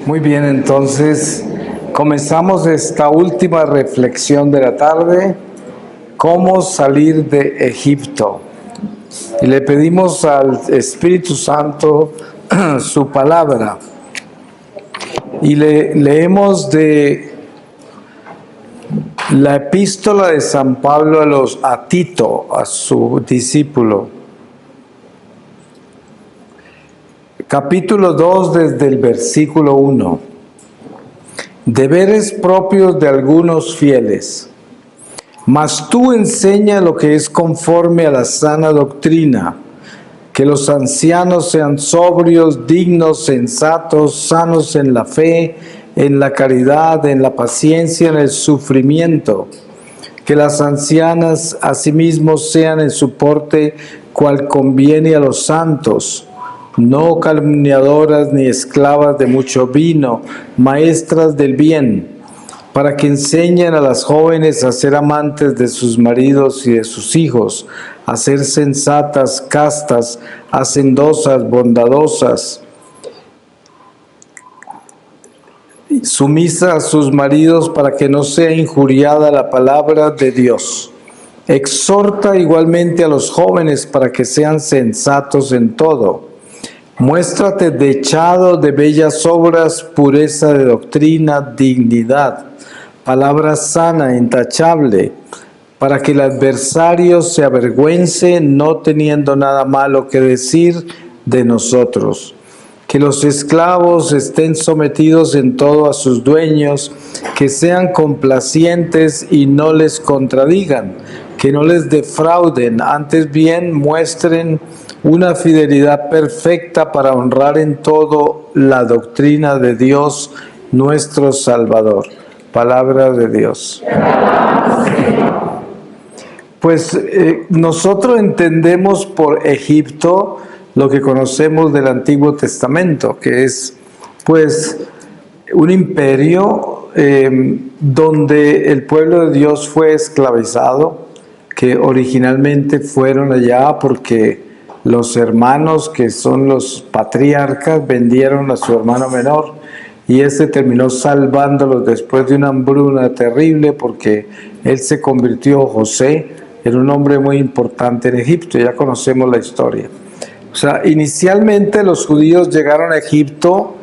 Muy bien, entonces comenzamos esta última reflexión de la tarde, cómo salir de Egipto. Y le pedimos al Espíritu Santo su palabra. Y leemos de la epístola de San Pablo a Tito, a su discípulo. Capítulo 2, desde el versículo 1. Deberes propios de algunos fieles. Mas tú enseña lo que es conforme a la sana doctrina, que los ancianos sean sobrios, dignos, sensatos, sanos en la fe, en la caridad, en la paciencia, en el sufrimiento. Que las ancianas asimismo sean en su porte cual conviene a los santos, no calumniadoras ni esclavas de mucho vino, maestras del bien, para que enseñen a las jóvenes a ser amantes de sus maridos y de sus hijos, a ser sensatas, castas, hacendosas, bondadosas, sumisas a sus maridos, para que no sea injuriada la palabra de Dios. Exhorta igualmente a los jóvenes para que sean sensatos en todo. Muéstrate dechado de bellas obras, pureza de doctrina, dignidad, palabra sana, intachable, para que el adversario se avergüence, no teniendo nada malo que decir de nosotros. Que los esclavos estén sometidos en todo a sus dueños, que sean complacientes y no les contradigan, que no les defrauden, antes bien muestren una fidelidad perfecta para honrar en todo la doctrina de Dios nuestro Salvador. Palabra de Dios. Pues nosotros entendemos por Egipto lo que conocemos del Antiguo Testamento, que es pues un imperio donde el pueblo de Dios fue esclavizado, que originalmente fueron allá porque los hermanos que son los patriarcas vendieron a su hermano menor y ese terminó salvándolos después de una hambruna terrible porque él se convirtió, José, en un hombre muy importante en Egipto. Ya conocemos la historia. O sea, inicialmente los judíos llegaron a Egipto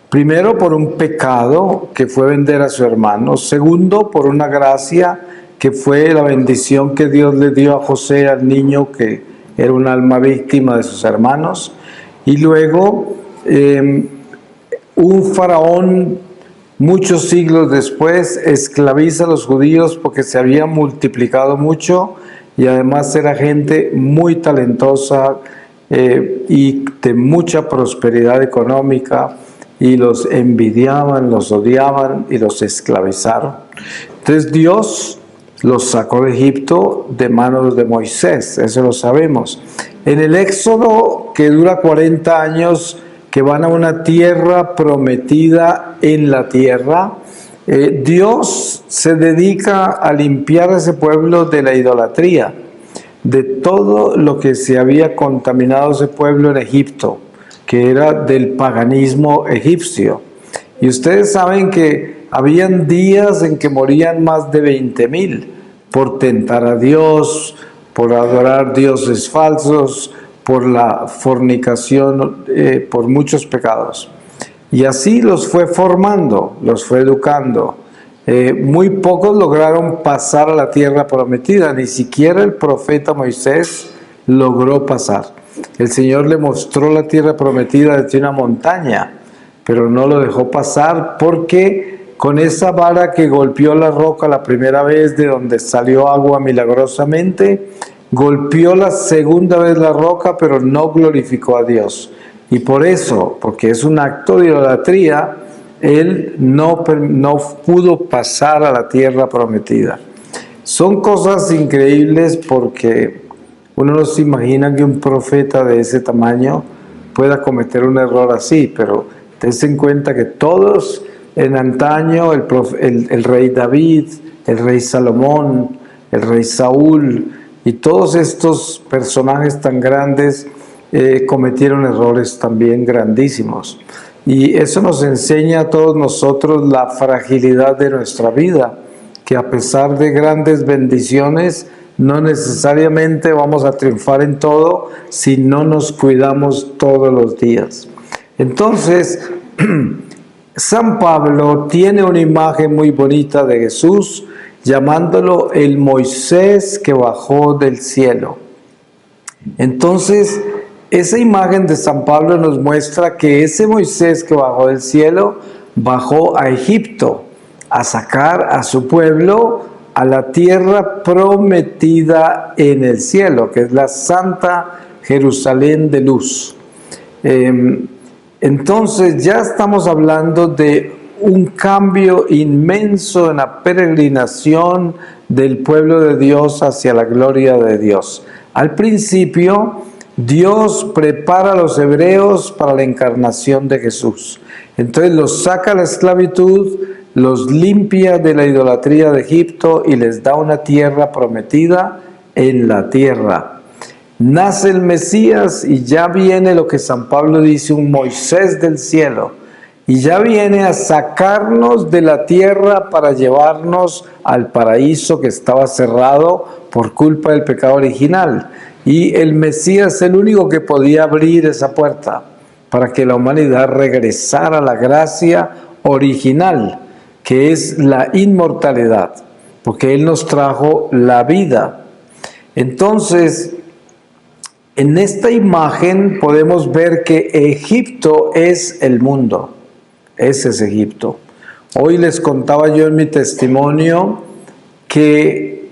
primero por un pecado que fue vender a su hermano, segundo por una gracia que fue la bendición que Dios le dio a José, al niño que era un alma víctima de sus hermanos, y luego un faraón muchos siglos después esclaviza a los judíos porque se habían multiplicado mucho y además era gente muy talentosa y de mucha prosperidad económica, y los envidiaban, los odiaban y los esclavizaron. Entonces Dios los sacó de Egipto de manos de Moisés, eso lo sabemos. En el Éxodo, que dura 40 años, que van a una tierra prometida en la tierra, Dios se dedica a limpiar a ese pueblo de la idolatría, de todo lo que se había contaminado ese pueblo en Egipto, que era del paganismo egipcio. Y ustedes saben que habían días en que morían más de 20,000 por tentar a Dios, por adorar dioses falsos, por la fornicación, por muchos pecados. Y así los fue formando, los fue educando. Muy pocos lograron pasar a la tierra prometida, ni siquiera el profeta Moisés logró pasar. El Señor le mostró la tierra prometida desde una montaña, pero no lo dejó pasar porque con esa vara que golpeó la roca la primera vez de donde salió agua milagrosamente, golpeó la segunda vez la roca, pero no glorificó a Dios. Y por eso, porque es un acto de idolatría, él no pudo pasar a la tierra prometida. Son cosas increíbles porque uno no se imagina que un profeta de ese tamaño pueda cometer un error así, pero tense en cuenta que todos en antaño, el rey David, el rey Salomón, el rey Saúl y todos estos personajes tan grandes cometieron errores también grandísimos. Y eso nos enseña a todos nosotros la fragilidad de nuestra vida, que a pesar de grandes bendiciones, no necesariamente vamos a triunfar en todo si no nos cuidamos todos los días. Entonces, San Pablo tiene una imagen muy bonita de Jesús, llamándolo el Moisés que bajó del cielo. Entonces, esa imagen de San Pablo nos muestra que ese Moisés que bajó del cielo, bajó a Egipto a sacar a su pueblo a la tierra prometida en el cielo, que es la Santa Jerusalén de luz. Entonces ya estamos hablando de un cambio inmenso en la peregrinación del pueblo de Dios hacia la gloria de Dios. Al principio, Dios prepara a los hebreos para la encarnación de Jesús. Entonces los saca a la esclavitud, los limpia de la idolatría de Egipto y les da una tierra prometida en la tierra. Nace el Mesías y ya viene lo que San Pablo dice, un Moisés del cielo. Y ya viene a sacarnos de la tierra para llevarnos al paraíso que estaba cerrado por culpa del pecado original. Y el Mesías es el único que podía abrir esa puerta para que la humanidad regresara a la gracia original, que es la inmortalidad, porque Él nos trajo la vida. Entonces, en esta imagen podemos ver que Egipto es el mundo. Ese es Egipto. Hoy les contaba yo en mi testimonio que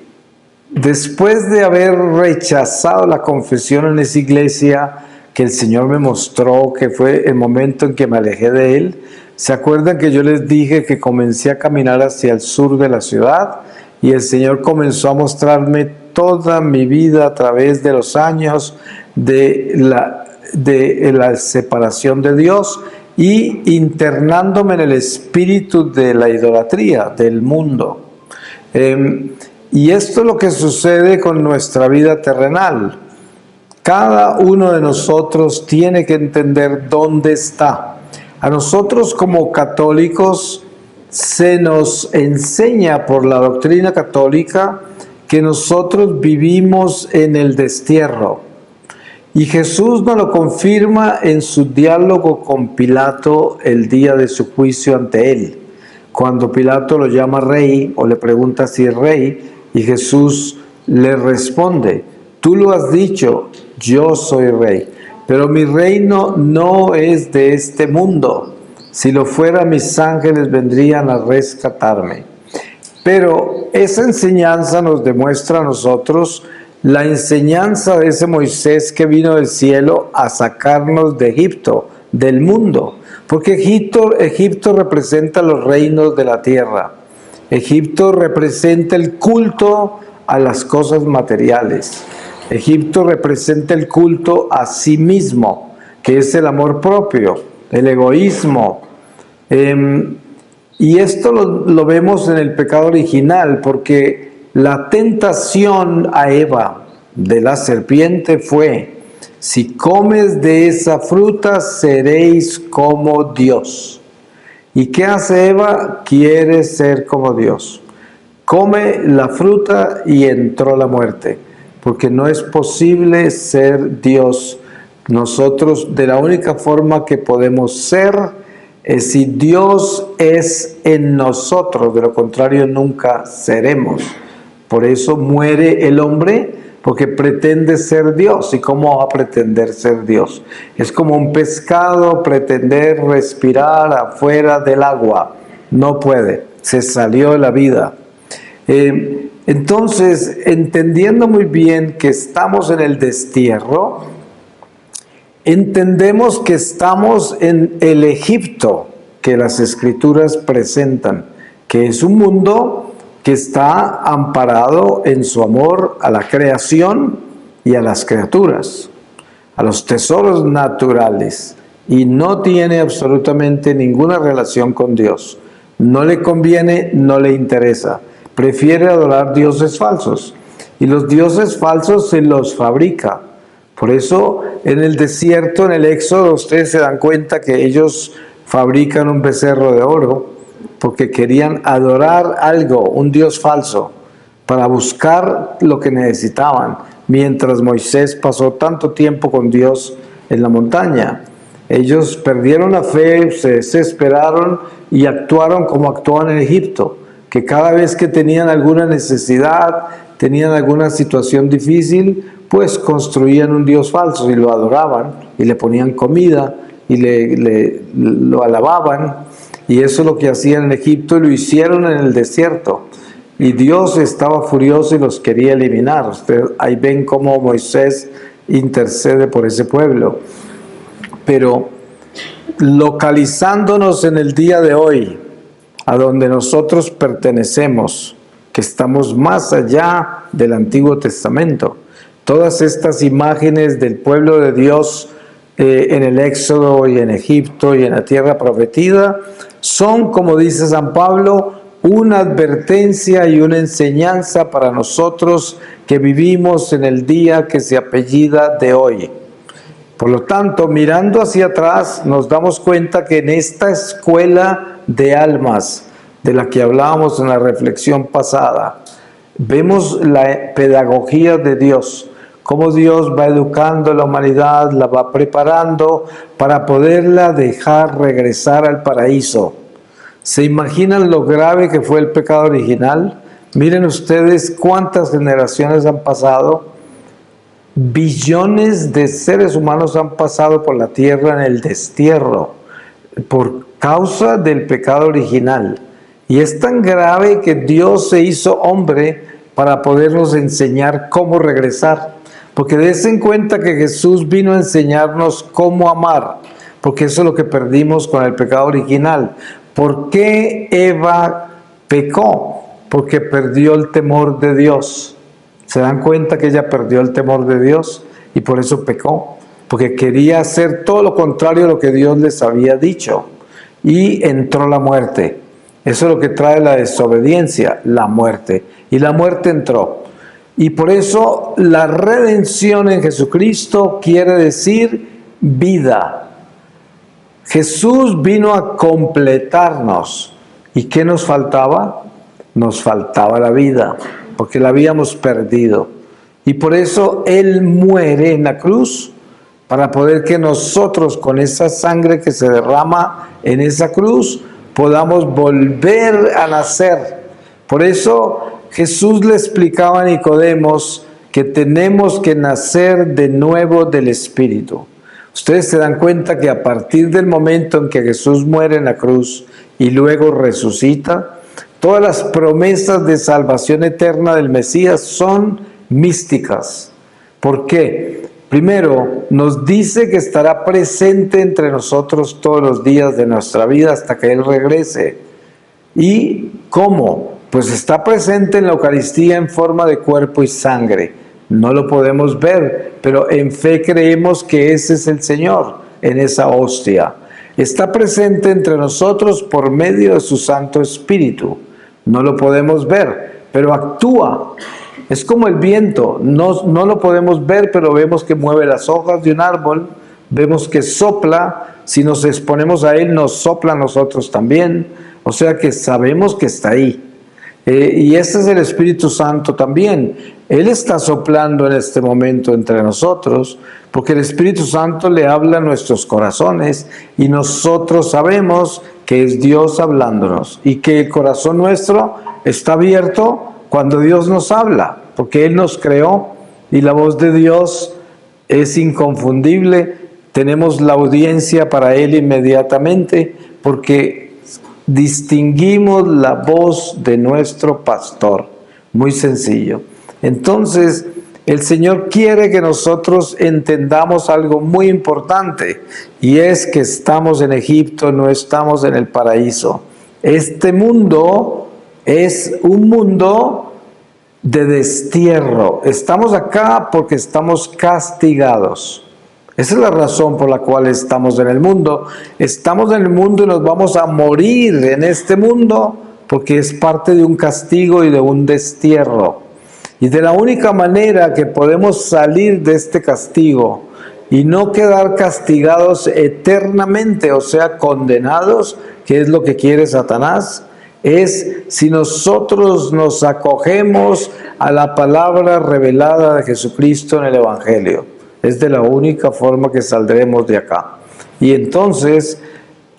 después de haber rechazado la confesión en esa iglesia que el Señor me mostró, que fue el momento en que me alejé de Él, ¿se acuerdan que yo les dije que comencé a caminar hacia el sur de la ciudad? Y el Señor comenzó a mostrarme toda mi vida a través de los años de la separación de Dios y internándome en el espíritu de la idolatría, del mundo. Y esto es lo que sucede con nuestra vida terrenal. Cada uno de nosotros tiene que entender dónde está. A nosotros como católicos se nos enseña por la doctrina católica que nosotros vivimos en el destierro. Y Jesús nos lo confirma en su diálogo con Pilato el día de su juicio ante él. Cuando Pilato lo llama rey o le pregunta si es rey, y Jesús le responde, tú lo has dicho, yo soy rey. Pero mi reino no es de este mundo. Si lo fuera, mis ángeles vendrían a rescatarme. Pero esa enseñanza nos demuestra a nosotros la enseñanza de ese Moisés que vino del cielo a sacarnos de Egipto, del mundo. Porque Egipto representa los reinos de la tierra. Egipto representa el culto a las cosas materiales. Egipto representa el culto a sí mismo, que es el amor propio, el egoísmo. Y esto lo vemos en el pecado original, porque la tentación a Eva de la serpiente fue, si comes de esa fruta seréis como Dios. ¿Y qué hace Eva? Quiere ser como Dios. Come la fruta y entró la muerte, porque no es posible ser Dios. Nosotros, de la única forma que podemos ser, es si Dios es en nosotros, de lo contrario nunca seremos. Por eso muere el hombre, porque pretende ser Dios. ¿Y cómo va a pretender ser Dios? Es como un pescado pretender respirar afuera del agua. no puede, se salió de la vida. Entonces, entendiendo muy bien que estamos en el destierro, entendemos que estamos en el Egipto que las Escrituras presentan, que es un mundo que está amparado en su amor a la creación y a las criaturas, a los tesoros naturales, y no tiene absolutamente ninguna relación con Dios. No le conviene, no le interesa. Prefiere adorar dioses falsos, y los dioses falsos se los fabrica. Por eso en el desierto, en el Éxodo, ustedes se dan cuenta que ellos fabrican un becerro de oro porque querían adorar algo, un dios falso, para buscar lo que necesitaban, mientras Moisés pasó tanto tiempo con Dios en la montaña. Ellos perdieron la fe, se desesperaron y actuaron como actuaban en Egipto, que cada vez que tenían alguna necesidad, tenían alguna situación difícil, pues construían un dios falso y lo adoraban y le ponían comida y lo alababan, y eso es lo que hacían en Egipto y lo hicieron en el desierto. Y Dios estaba furioso y los quería eliminar. Ustedes ahí ven cómo Moisés intercede por ese pueblo. Pero localizándonos en el día de hoy, a donde nosotros pertenecemos, que estamos más allá del Antiguo Testamento, todas estas imágenes del pueblo de Dios en el Éxodo y en Egipto y en la tierra prometida son, como dice San Pablo, una advertencia y una enseñanza para nosotros que vivimos en el día que se apellida de hoy. Por lo tanto, mirando hacia atrás, nos damos cuenta que en esta escuela de almas de la que hablábamos en la reflexión pasada, vemos la pedagogía de Dios, cómo Dios va educando a la humanidad, la va preparando para poderla dejar regresar al paraíso. ¿Se imaginan lo grave que fue el pecado original? Miren ustedes cuántas generaciones han pasado. Billones de seres humanos han pasado por la tierra en el destierro por causa del pecado original. Y es tan grave que Dios se hizo hombre para podernos enseñar cómo regresar. Porque dense en cuenta que Jesús vino a enseñarnos cómo amar, porque eso es lo que perdimos con el pecado original. ¿Por qué Eva pecó? Porque perdió el temor de Dios. ¿Se dan cuenta que ella perdió el temor de Dios y por eso pecó? Porque quería hacer todo lo contrario a lo que Dios les había dicho. Y entró la muerte. Eso es lo que trae la desobediencia, la muerte. Y la muerte entró. Y por eso la redención en Jesucristo quiere decir vida. Jesús vino a completarnos. ¿Y qué nos faltaba? Nos faltaba la vida, porque la habíamos perdido. Y por eso Él muere en la cruz, para poder que nosotros, con esa sangre que se derrama en esa cruz, podamos volver a nacer. Por eso Jesús le explicaba a Nicodemos que tenemos que nacer de nuevo del Espíritu. Ustedes se dan cuenta que a partir del momento en que Jesús muere en la cruz y luego resucita, todas las promesas de salvación eterna del Mesías son místicas. ¿Por qué? Primero, nos dice que estará presente entre nosotros todos los días de nuestra vida hasta que Él regrese. ¿Y cómo? Pues está presente en la Eucaristía en forma de cuerpo y sangre. No lo podemos ver, pero en fe creemos que ese es el Señor en esa hostia. Está presente entre nosotros por medio de su Santo Espíritu. No lo podemos ver, pero actúa. Es como el viento, no lo podemos ver, pero vemos que mueve las hojas de un árbol, vemos que sopla, si nos exponemos a él nos sopla a nosotros también, o sea que sabemos que está ahí. Y este es el Espíritu Santo también. Él está soplando en este momento entre nosotros, porque el Espíritu Santo le habla a nuestros corazones y nosotros sabemos que es Dios hablándonos y que el corazón nuestro está abierto cuando Dios nos habla, porque Él nos creó y la voz de Dios es inconfundible. Tenemos la audiencia para Él inmediatamente, porque distinguimos la voz de nuestro pastor. Muy sencillo. Entonces, el Señor quiere que nosotros entendamos algo muy importante, y es que estamos en Egipto, no estamos en el paraíso. Este mundo es un mundo de destierro. Estamos acá porque estamos castigados. Esa es la razón por la cual estamos en el mundo. Estamos en el mundo y nos vamos a morir en este mundo porque es parte de un castigo y de un destierro. Y de la única manera que podemos salir de este castigo y no quedar castigados eternamente, o sea, condenados, que es lo que quiere Satanás, es si nosotros nos acogemos a la palabra revelada de Jesucristo en el Evangelio. Es de la única forma que saldremos de acá. Y entonces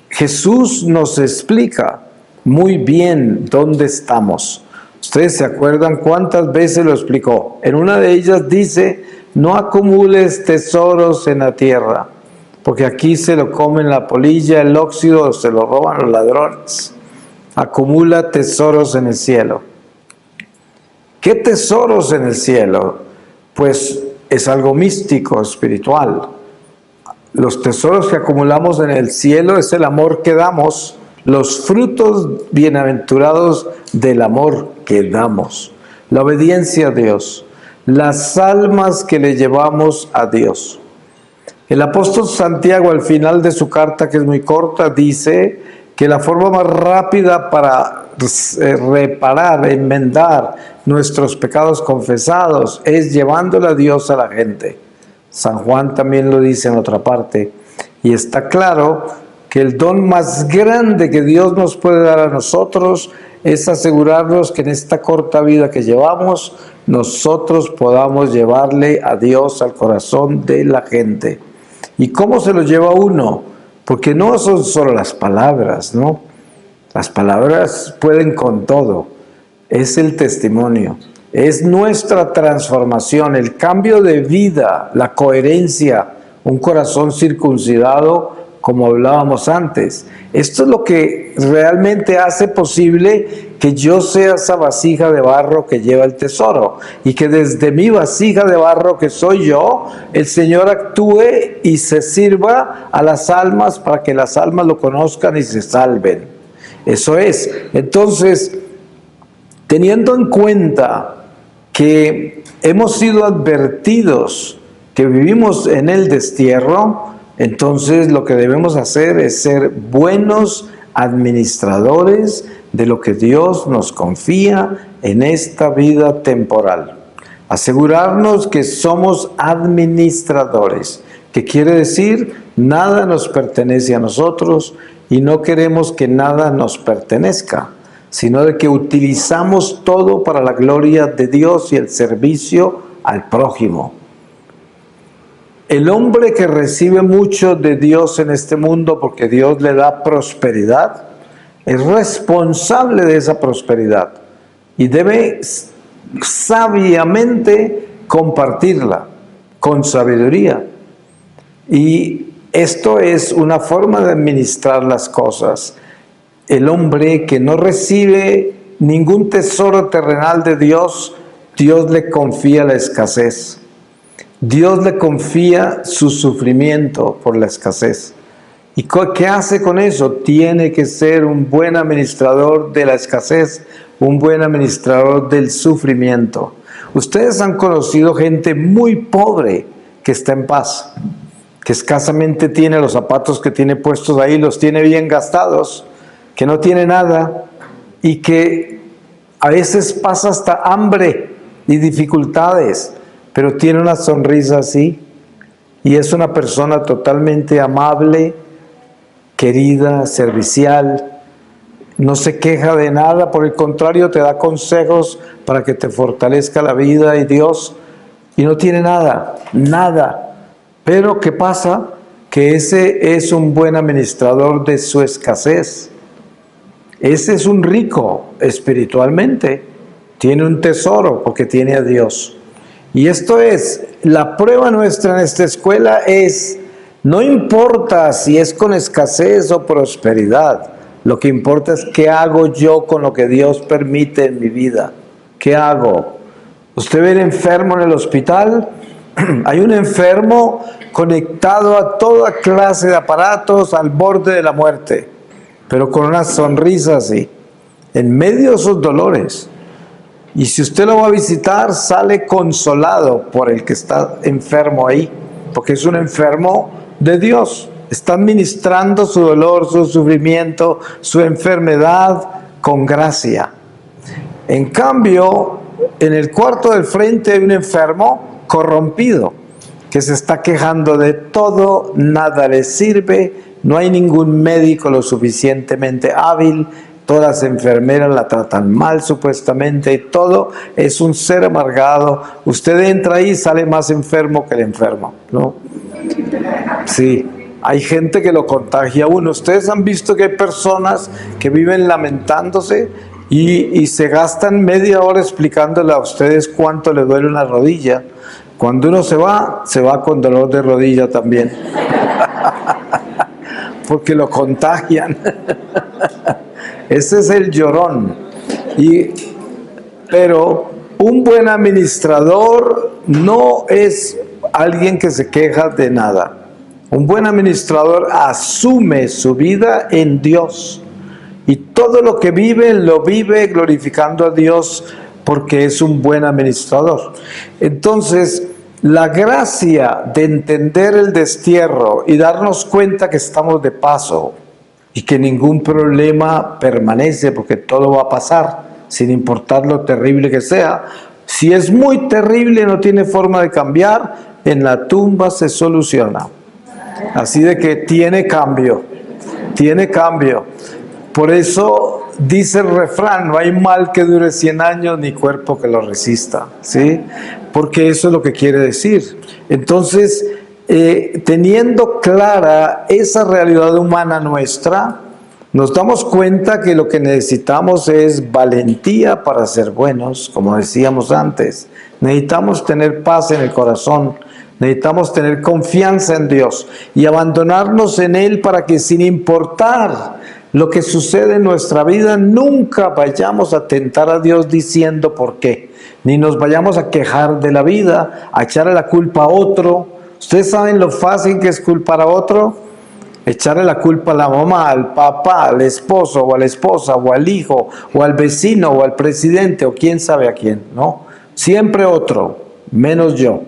Jesús nos explica muy bien dónde estamos. ¿Ustedes se acuerdan cuántas veces lo explicó? En una de ellas dice: no acumules tesoros en la tierra, porque aquí se lo comen la polilla, el óxido, se lo roban los ladrones. Acumula tesoros en el cielo. ¿Qué tesoros en el cielo? Pues es algo místico, espiritual. Los tesoros que acumulamos en el cielo es el amor que damos, los frutos bienaventurados del amor que damos, la obediencia a Dios, las almas que le llevamos a Dios. El apóstol Santiago, al final de su carta, que es muy corta, dice que la forma más rápida para reparar, enmendar nuestros pecados confesados es llevándole a Dios a la gente. San Juan también lo dice en otra parte. Y está claro que el don más grande que Dios nos puede dar a nosotros es asegurarnos que en esta corta vida que llevamos, nosotros podamos llevarle a Dios al corazón de la gente. ¿Y cómo se lo lleva uno? Porque no son solo las palabras, ¿no? Las palabras pueden con todo. Es el testimonio, es nuestra transformación, el cambio de vida, la coherencia, un corazón circuncidado, como hablábamos antes. Esto es lo que realmente hace posible que yo sea esa vasija de barro que lleva el tesoro, y que desde mi vasija de barro que soy yo, el Señor actúe y se sirva a las almas para que las almas lo conozcan y se salven. Eso es. Entonces, teniendo en cuenta que hemos sido advertidos que vivimos en el destierro, entonces lo que debemos hacer es ser buenos administradores de lo que Dios nos confía en esta vida temporal. Asegurarnos que somos administradores, que quiere decir nada nos pertenece a nosotros y no queremos que nada nos pertenezca, sino de que utilizamos todo para la gloria de Dios y el servicio al prójimo. El hombre que recibe mucho de Dios en este mundo porque Dios le da prosperidad, es responsable de esa prosperidad y debe sabiamente compartirla con sabiduría. Y esto es una forma de administrar las cosas. El hombre que no recibe ningún tesoro terrenal de Dios, Dios le confía la escasez. Dios le confía su sufrimiento por la escasez. ¿Y qué hace con eso? Tiene que ser un buen administrador de la escasez, un buen administrador del sufrimiento. Ustedes han conocido gente muy pobre que está en paz, que escasamente tiene los zapatos que tiene puestos ahí, los tiene bien gastados, que no tiene nada y que a veces pasa hasta hambre y dificultades, pero tiene una sonrisa así y es una persona totalmente amable, querida, servicial, no se queja de nada, por el contrario te da consejos para que te fortalezca la vida y Dios, y no tiene nada, nada. Pero ¿qué pasa? Que ese es un buen administrador de su escasez. Ese es un rico espiritualmente, tiene un tesoro porque tiene a Dios. Y esto es, la prueba nuestra en esta escuela es, no importa si es con escasez o prosperidad, Lo que importa es qué hago yo con lo que Dios permite en mi vida. ¿Qué hago? Usted ve el enfermo en el hospital. Hay un enfermo conectado a toda clase de aparatos al borde de la muerte, pero con una sonrisa así, en medio de esos dolores. Y si usted lo va a visitar, sale consolado por el que está enfermo ahí, porque es un enfermo de Dios. Está administrando su dolor, su sufrimiento, su enfermedad con gracia. En cambio, en el cuarto del frente hay un enfermo corrompido, que se está quejando de todo, nada le sirve, no hay ningún médico lo suficientemente hábil, todas las enfermeras la tratan mal supuestamente, todo es un ser amargado. Usted entra ahí y sale más enfermo que el enfermo, ¿no? Sí, hay gente que lo contagia a uno. Ustedes han visto que hay personas que viven lamentándose y se gastan media hora explicándole a ustedes cuánto le duele una rodilla. Cuando uno se va con dolor de rodilla también. Porque lo contagian. Ese es el llorón. Pero un buen administrador no es alguien que se queja de nada. Un buen administrador asume su vida en Dios. Y todo lo que vive, lo vive glorificando a Dios porque es un buen administrador. Entonces, la gracia de entender el destierro y darnos cuenta que estamos de paso y que ningún problema permanece porque todo va a pasar, sin importar lo terrible que sea. Si es muy terrible y no tiene forma de cambiar, en la tumba se soluciona. Así de que tiene cambio, tiene cambio. Por eso dice el refrán, no hay mal que dure 100 años ni cuerpo que lo resista, ¿sí? Porque eso es lo que quiere decir. Entonces, teniendo clara esa realidad humana nuestra, nos damos cuenta que lo que necesitamos es valentía para ser buenos, como decíamos antes. Necesitamos tener paz en el corazón, necesitamos tener confianza en Dios y abandonarnos en Él para que sin importar lo que sucede en nuestra vida, nunca vayamos a tentar a Dios diciendo por qué, ni nos vayamos a quejar de la vida, a echarle la culpa a otro. ¿Ustedes saben lo fácil que es culpar a otro? Echarle la culpa a la mamá, al papá, al esposo o a la esposa, o al hijo, o al vecino, o al presidente, o quién sabe a quién, ¿no? Siempre otro, menos yo.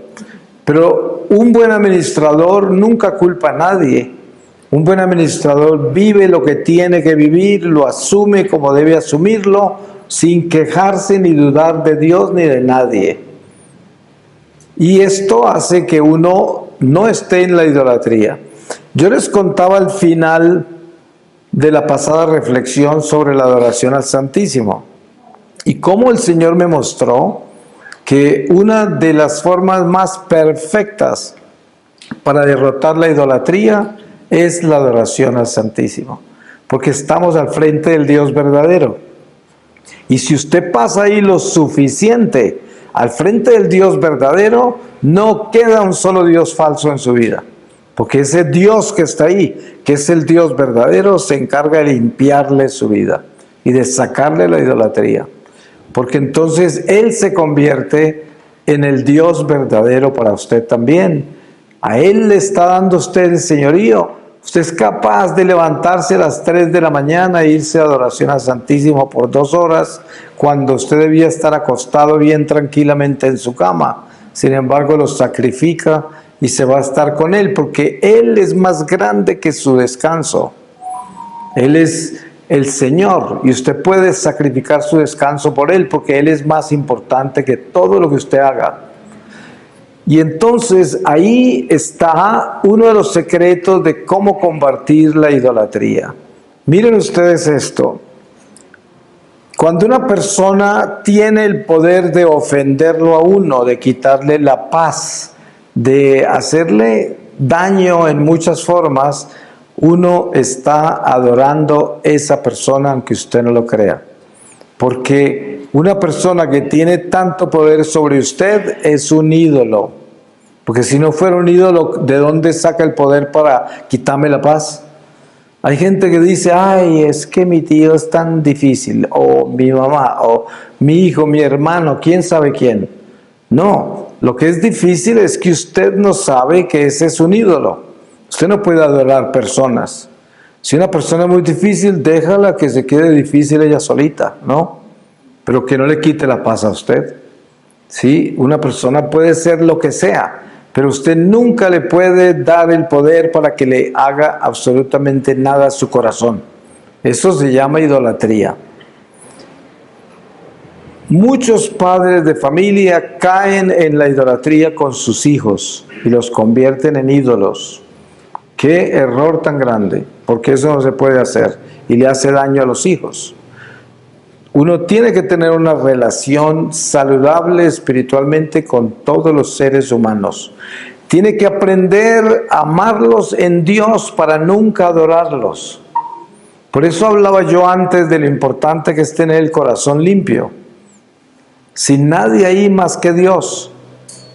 Pero un buen administrador nunca culpa a nadie. Un buen administrador vive lo que tiene que vivir, lo asume como debe asumirlo, sin quejarse ni dudar de Dios ni de nadie. Y esto hace que uno no esté en la idolatría. Yo les contaba al final de la pasada reflexión sobre la adoración al Santísimo y cómo el Señor me mostró que una de las formas más perfectas para derrotar la idolatría es la adoración al Santísimo, porque estamos al frente del Dios verdadero. Y si usted pasa ahí lo suficiente al frente del Dios verdadero, no queda un solo Dios falso en su vida, porque ese Dios que está ahí, que es el Dios verdadero, se encarga de limpiarle su vida y de sacarle la idolatría, porque entonces Él se convierte en el Dios verdadero para usted también. A Él le está dando usted el señorío. Usted es capaz de levantarse a las 3 de la mañana e irse a adoración al Santísimo por 2 horas, cuando usted debía estar acostado bien tranquilamente en su cama. Sin embargo, lo sacrifica y se va a estar con Él, porque Él es más grande que su descanso. Él es el Señor y usted puede sacrificar su descanso por Él, porque Él es más importante que todo lo que usted haga. Y entonces ahí está uno de los secretos de cómo combatir la idolatría. Miren ustedes esto. Cuando una persona tiene el poder de ofenderlo a uno, de quitarle la paz, de hacerle daño en muchas formas, uno está adorando a esa persona aunque usted no lo crea. Porque una persona que tiene tanto poder sobre usted es un ídolo. Porque si no fuera un ídolo, ¿de dónde saca el poder para quitarme la paz? Hay gente que dice, ay, es que mi tío es tan difícil, o mi mamá, o mi hijo, mi hermano, quién sabe quién. No, lo que es difícil es que usted no sabe que ese es un ídolo. Usted no puede adorar personas. Si una persona es muy difícil, déjala que se quede difícil ella solita, ¿no? Pero que no le quite la paz a usted. ¿Sí? Una persona puede ser lo que sea, pero usted nunca le puede dar el poder para que le haga absolutamente nada a su corazón. Eso se llama idolatría. Muchos padres de familia caen en la idolatría con sus hijos y los convierten en ídolos. ¡Qué error tan grande! Porque eso no se puede hacer y le hace daño a los hijos. Uno tiene que tener una relación saludable espiritualmente con todos los seres humanos. Tiene que aprender a amarlos en Dios para nunca adorarlos. Por eso hablaba yo antes de lo importante que es tener el corazón limpio. Sin nadie ahí más que Dios.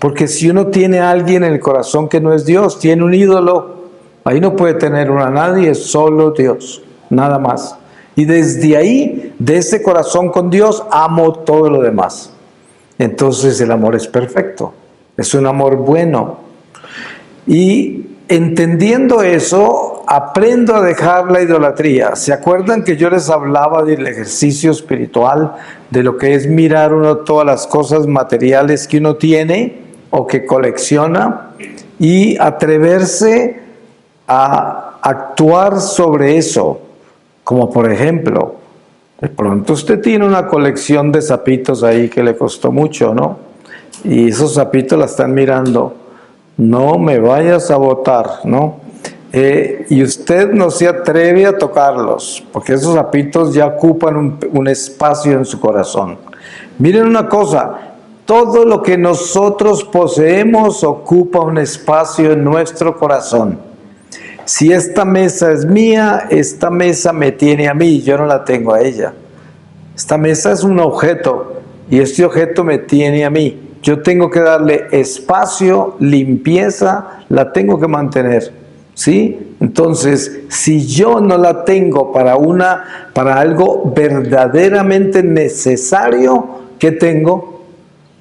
Porque si uno tiene a alguien en el corazón que no es Dios, tiene un ídolo, ahí no puede tener uno a nadie, es solo Dios, nada más. Y desde ahí, de ese corazón con Dios, amo todo lo demás. Entonces el amor es perfecto, es un amor bueno. Y entendiendo eso, aprendo a dejar la idolatría. ¿Se acuerdan que yo les hablaba del ejercicio espiritual, de lo que es mirar uno todas las cosas materiales que uno tiene o que colecciona y atreverse a actuar sobre eso? Como por ejemplo, de pronto usted tiene una colección de zapitos ahí que le costó mucho, ¿no? Y esos zapitos la están mirando. No me vayas a botar, ¿no? Y usted no se atreve a tocarlos, porque esos zapitos ya ocupan un espacio en su corazón. Miren una cosa, todo lo que nosotros poseemos ocupa un espacio en nuestro corazón. Si esta mesa es mía, esta mesa me tiene a mí, yo no la tengo a ella. Esta mesa es un objeto y este objeto me tiene a mí. Yo tengo que darle espacio, limpieza, la tengo que mantener, ¿sí? Entonces, si yo no la tengo para algo verdaderamente necesario, ¿qué tengo?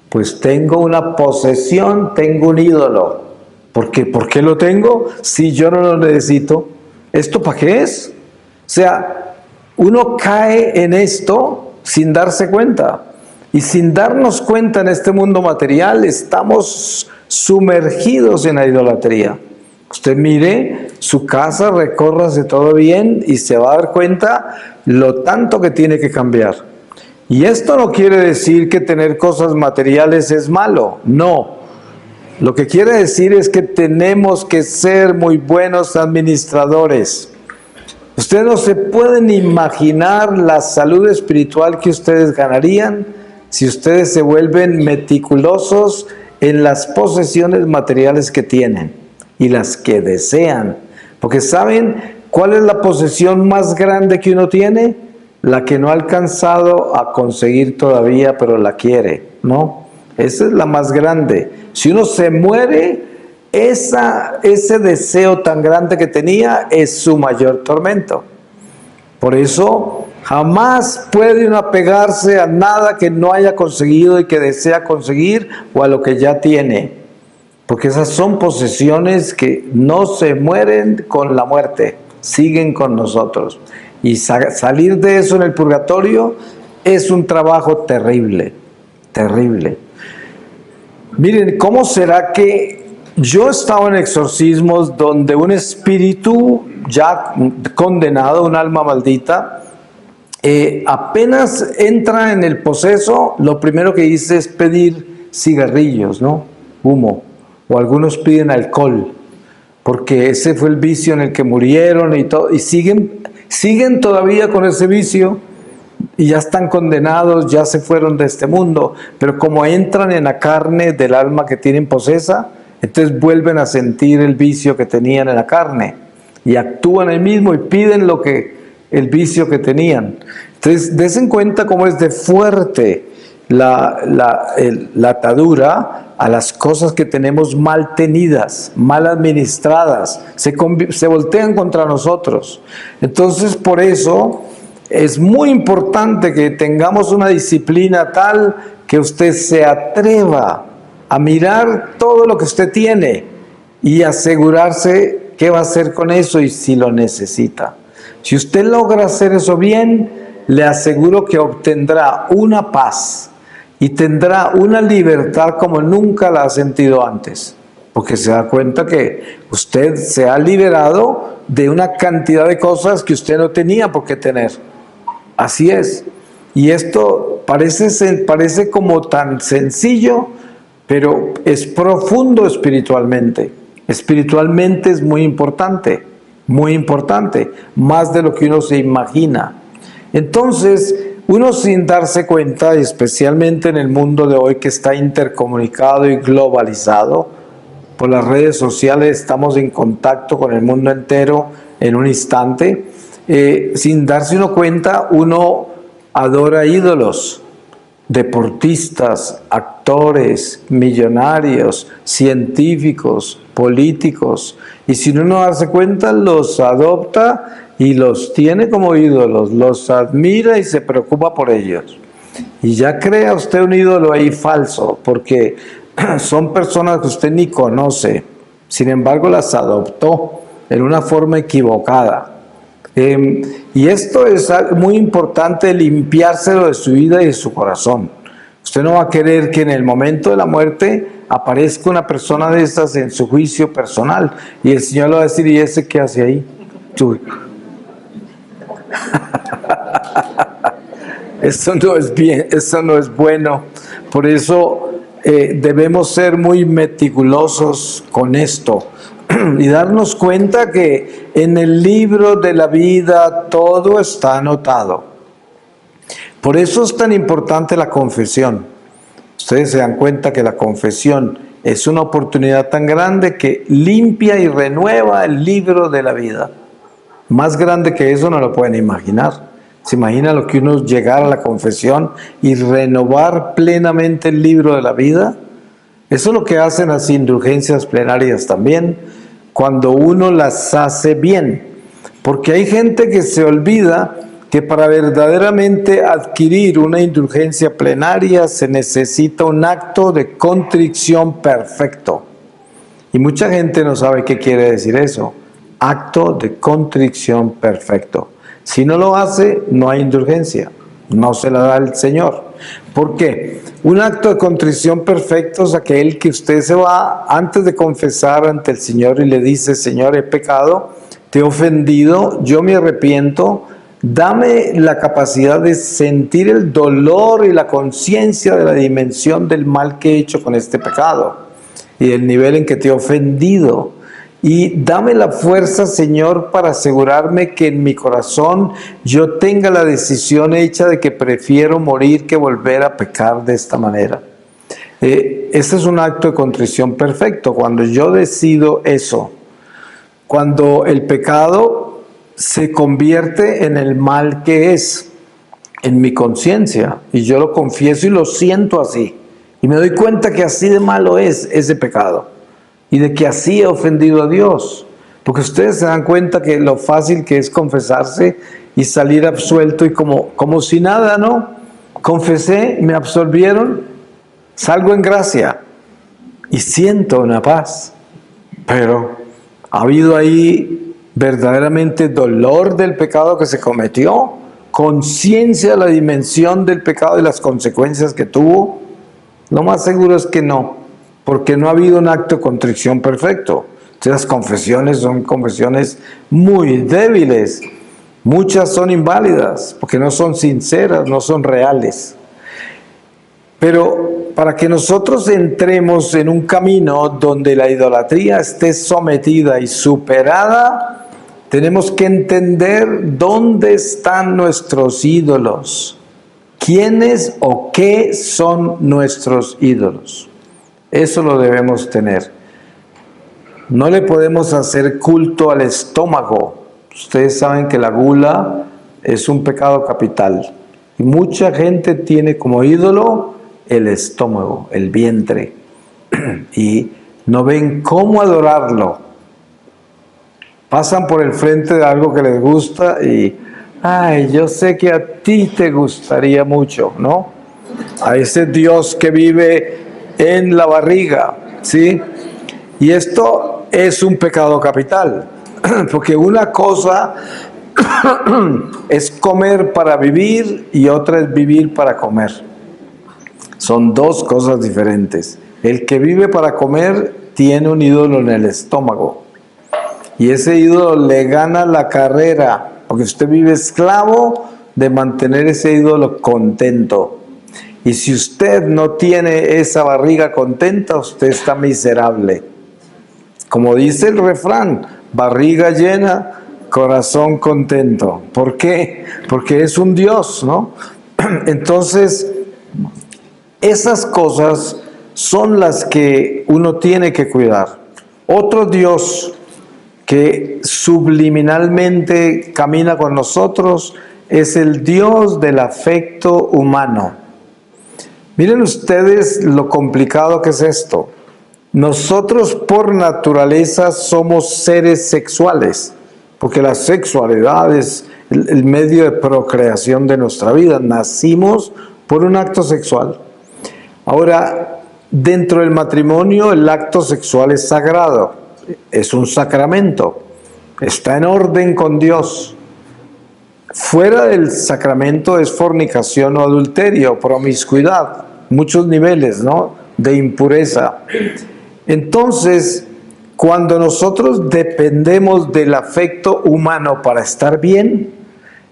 Pues tengo una posesión, tengo un ídolo. ¿Por qué lo tengo si yo no lo necesito? ¿Esto para qué es? O sea, uno cae en esto sin darse cuenta. Y sin darnos cuenta en este mundo material, estamos sumergidos en la idolatría. Usted mire su casa, recórrase todo bien y se va a dar cuenta lo tanto que tiene que cambiar. Y esto no quiere decir que tener cosas materiales es malo, no. Lo que quiere decir es que tenemos que ser muy buenos administradores. Ustedes no se pueden imaginar la salud espiritual que ustedes ganarían si ustedes se vuelven meticulosos en las posesiones materiales que tienen y las que desean. Porque ¿saben cuál es la posesión más grande que uno tiene? La que no ha alcanzado a conseguir todavía, pero la quiere, ¿no? Esa es la más grande. Si uno se muere, ese deseo tan grande que tenía es su mayor tormento. Por eso jamás puede uno apegarse a nada que no haya conseguido y que desea conseguir o a lo que ya tiene. Porque esas son posesiones que no se mueren con la muerte, siguen con nosotros. Y salir de eso en el purgatorio es un trabajo terrible, terrible. Miren, ¿cómo será que yo he estado en exorcismos donde un espíritu ya condenado, un alma maldita, apenas entra en el poseso, lo primero que dice es pedir cigarrillos, ¿no? Humo. O algunos piden alcohol, porque ese fue el vicio en el que murieron y todo, y siguen todavía con ese vicio. Y ya están condenados, ya se fueron de este mundo, pero como entran en la carne del alma que tienen posesa, entonces vuelven a sentir el vicio que tenían en la carne y actúan el mismo y piden el vicio que tenían. Entonces, des en cuenta cómo es de fuerte la atadura a las cosas que tenemos mal tenidas, mal administradas, se voltean contra nosotros. Entonces, por eso es muy importante que tengamos una disciplina tal que usted se atreva a mirar todo lo que usted tiene y asegurarse qué va a hacer con eso y si lo necesita. Si usted logra hacer eso bien, le aseguro que obtendrá una paz y tendrá una libertad como nunca la ha sentido antes, porque se da cuenta que usted se ha liberado de una cantidad de cosas que usted no tenía por qué tener. Así es. Y esto parece como tan sencillo, pero es profundo espiritualmente. Espiritualmente es muy importante, más de lo que uno se imagina. Entonces, uno sin darse cuenta, especialmente en el mundo de hoy que está intercomunicado y globalizado, por las redes sociales estamos en contacto con el mundo entero en un instante, sin darse uno cuenta, uno adora ídolos, deportistas, actores, millonarios, científicos, políticos, y sin uno darse cuenta los adopta y los tiene como ídolos, los admira y se preocupa por ellos. Y ya crea usted un ídolo ahí falso, porque son personas que usted ni conoce, sin embargo las adoptó en una forma equivocada. Y esto es muy importante, limpiárselo de su vida y de su corazón. Usted no va a querer que en el momento de la muerte aparezca una persona de estas en su juicio personal y el Señor le va a decir, ¿y ese qué hace ahí? Eso no es bien, eso no es bueno. Por eso debemos ser muy meticulosos con esto y darnos cuenta que en el libro de la vida todo está anotado. Por eso es tan importante la confesión. Ustedes se dan cuenta que la confesión es una oportunidad tan grande que limpia y renueva el libro de la vida. Más grande que eso no lo pueden imaginar. ¿Se imagina lo que uno llegar a la confesión y renovar plenamente el libro de la vida? Eso es lo que hacen las indulgencias plenarias también, cuando uno las hace bien. Porque hay gente que se olvida que para verdaderamente adquirir una indulgencia plenaria se necesita un acto de contrición perfecto. Y mucha gente no sabe qué quiere decir eso. Acto de contrición perfecto. Si no lo hace, no hay indulgencia. No se la da el Señor. ¿Por qué? Un acto de contrición perfecto es aquel que usted se va antes de confesar ante el Señor y le dice, Señor, he pecado, te he ofendido, yo me arrepiento, dame la capacidad de sentir el dolor y la conciencia de la dimensión del mal que he hecho con este pecado y del nivel en que te he ofendido. Y dame la fuerza, Señor, para asegurarme que en mi corazón yo tenga la decisión hecha de que prefiero morir que volver a pecar de esta manera. Este es un acto de contrición perfecto, cuando yo decido eso, cuando el pecado se convierte en el mal que es, en mi conciencia, y yo lo confieso y lo siento así, y me doy cuenta que así de malo es ese pecado. Y de que así he ofendido a Dios. Porque ustedes se dan cuenta que lo fácil que es confesarse y salir absuelto y como si nada, ¿no? Confesé, me absolvieron, salgo en gracia y siento una paz. Pero ha habido ahí verdaderamente dolor del pecado que se cometió, conciencia de la dimensión del pecado y las consecuencias que tuvo. Lo más seguro es que no. Porque no ha habido un acto de contrición perfecto. Entonces, las confesiones son confesiones muy débiles. Muchas son inválidas, porque no son sinceras, no son reales. Pero para que nosotros entremos en un camino donde la idolatría esté sometida y superada, tenemos que entender dónde están nuestros ídolos. ¿Quiénes o qué son nuestros ídolos? Eso lo debemos tener. No le podemos hacer culto al estómago. Ustedes saben que la gula es un pecado capital. Y mucha gente tiene como ídolo el estómago, el vientre, y no ven cómo adorarlo. Pasan por el frente de algo que les gusta y, ay, yo sé que a ti te gustaría mucho, ¿no? A ese Dios que vive en la barriga, ¿sí? Y esto es un pecado capital, porque una cosa es comer para vivir y otra es vivir para comer. Son dos cosas diferentes. El que vive para comer tiene un ídolo en el estómago y ese ídolo le gana la carrera, porque usted vive esclavo de mantener ese ídolo contento. Y si usted no tiene esa barriga contenta, usted está miserable. Como dice el refrán, barriga llena, corazón contento. ¿Por qué? Porque es un Dios, ¿no? Entonces, esas cosas son las que uno tiene que cuidar. Otro Dios que subliminalmente camina con nosotros es el Dios del afecto humano. Miren ustedes lo complicado que es esto. Nosotros por naturaleza somos seres sexuales, porque la sexualidad es el medio de procreación de nuestra vida. Nacimos por un acto sexual. Ahora, dentro del matrimonio el acto sexual es sagrado, es un sacramento, está en orden con Dios. Fuera del sacramento es fornicación o adulterio, promiscuidad, muchos niveles, ¿no?, de impureza. Entonces, cuando nosotros dependemos del afecto humano para estar bien,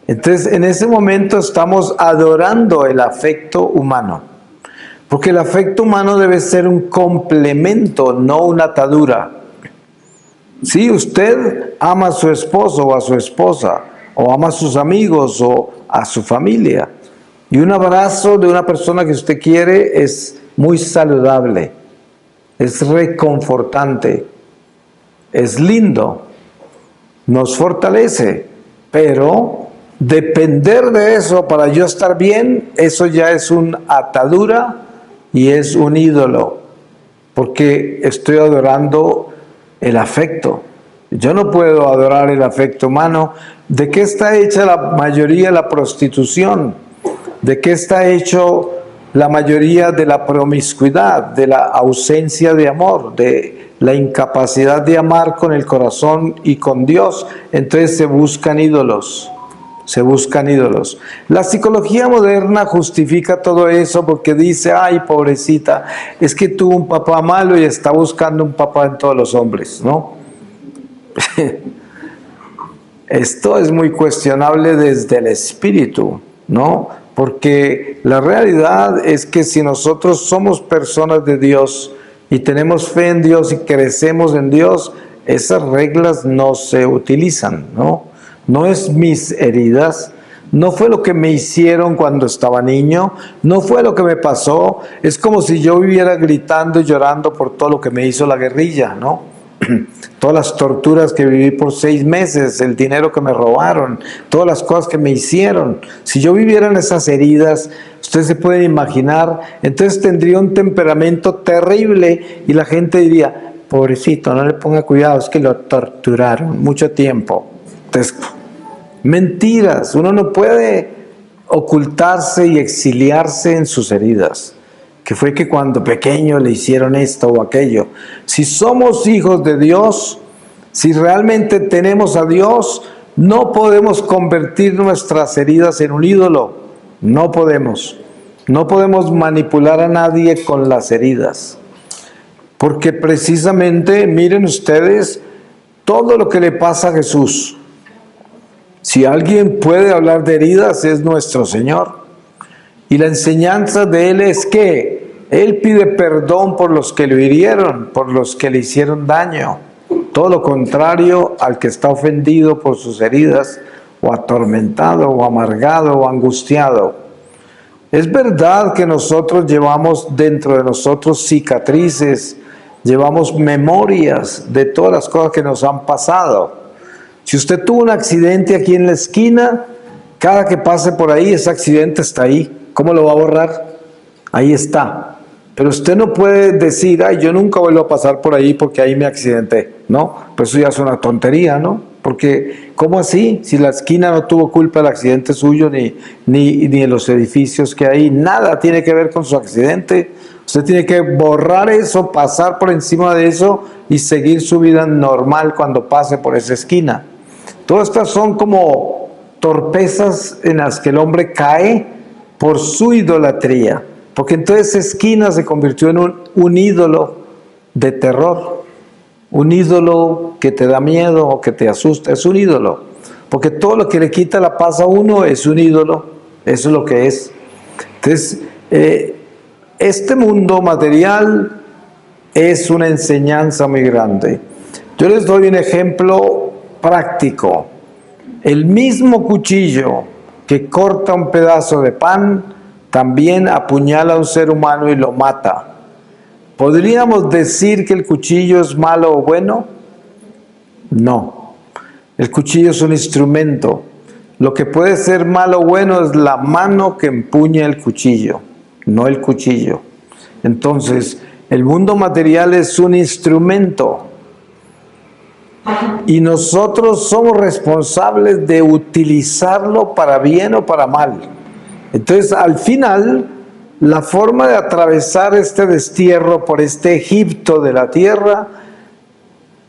entonces en ese momento estamos adorando el afecto humano. Porque el afecto humano debe ser un complemento, no una atadura. Si usted ama a su esposo o a su esposa, o ama a sus amigos o a su familia, y un abrazo de una persona que usted quiere es muy saludable, es reconfortante, es lindo, nos fortalece, pero depender de eso para yo estar bien, eso ya es una atadura y es un ídolo, porque estoy adorando el afecto. Yo no puedo adorar el afecto humano. ¿De qué está hecha la mayoría de la prostitución? ¿De qué está hecho la mayoría de la promiscuidad, de la ausencia de amor, de la incapacidad de amar con el corazón y con Dios? Entonces se buscan ídolos. Se buscan ídolos. La psicología moderna justifica todo eso porque dice, ay, pobrecita, es que tuvo un papá malo y está buscando un papá en todos los hombres, ¿no? Esto es muy cuestionable desde el espíritu, ¿no? Porque la realidad es que si nosotros somos personas de Dios y tenemos fe en Dios y crecemos en Dios, esas reglas no se utilizan, ¿no? No es mis heridas, no fue lo que me hicieron cuando estaba niño, no fue lo que me pasó. Es como si yo viviera gritando y llorando por todo lo que me hizo la guerrilla, ¿no? Todas las torturas que viví por 6 meses, el dinero que me robaron, todas las cosas que me hicieron. Si yo viviera en esas heridas, ustedes se pueden imaginar, entonces tendría un temperamento terrible y la gente diría, pobrecito, no le ponga cuidado, es que lo torturaron mucho tiempo. Entonces, mentiras, uno no puede ocultarse y exiliarse en sus heridas, que fue que cuando pequeño le hicieron esto o aquello. Si somos hijos de Dios, si realmente tenemos a Dios, no podemos convertir nuestras heridas en un ídolo, no podemos. No podemos manipular a nadie con las heridas, porque precisamente, miren ustedes, todo lo que le pasa a Jesús, si alguien puede hablar de heridas, es nuestro Señor. Y la enseñanza de Él es que Él pide perdón por los que lo hirieron, por los que le hicieron daño. Todo lo contrario al que está ofendido por sus heridas, o atormentado, o amargado, o angustiado. Es verdad que nosotros llevamos dentro de nosotros cicatrices, llevamos memorias de todas las cosas que nos han pasado. Si usted tuvo un accidente aquí en la esquina, cada que pase por ahí, ese accidente está ahí. ¿Cómo lo va a borrar? ahí está. Pero usted no puede decir, ay, yo nunca vuelvo a pasar por ahí porque ahí me accidenté, ¿no? Pues eso ya es una tontería, ¿no? Porque, ¿cómo así? Si la esquina no tuvo culpa del accidente suyo, ni de los edificios que hay, nada tiene que ver con su accidente. Usted tiene que borrar eso, pasar por encima de eso y seguir su vida normal cuando pase por esa esquina. Todas estas son como torpezas en las que el hombre cae por su idolatría. Porque entonces esa esquina se convirtió en un ídolo de terror. Un ídolo que te da miedo o que te asusta. Es un ídolo. Porque todo lo que le quita la paz a uno es un ídolo. Eso es lo que es. Entonces, este mundo material es una enseñanza muy grande. Yo les doy un ejemplo práctico. El mismo cuchillo que corta un pedazo de pan también apuñala a un ser humano y lo mata. ¿Podríamos decir que el cuchillo es malo o bueno? No. El cuchillo es un instrumento. Lo que puede ser malo o bueno es la mano que empuña el cuchillo, no el cuchillo. Entonces, el mundo material es un instrumento. Y nosotros somos responsables de utilizarlo para bien o para mal. Entonces, al final, la forma de atravesar este destierro por este Egipto de la tierra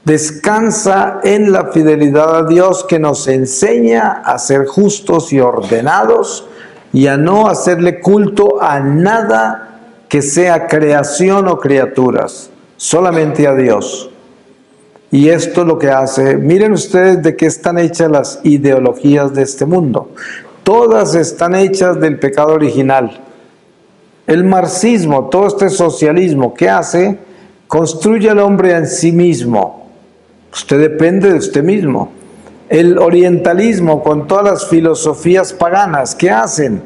descansa en la fidelidad a Dios, que nos enseña a ser justos y ordenados y a no hacerle culto a nada que sea creación o criaturas, solamente a Dios. Y esto es lo que hace. Miren ustedes de qué están hechas las ideologías de este mundo. Todas están hechas del pecado original. El marxismo, todo este socialismo, ¿qué hace? Construye al hombre en sí mismo. Usted depende de usted mismo. El orientalismo, con todas las filosofías paganas, ¿qué hacen?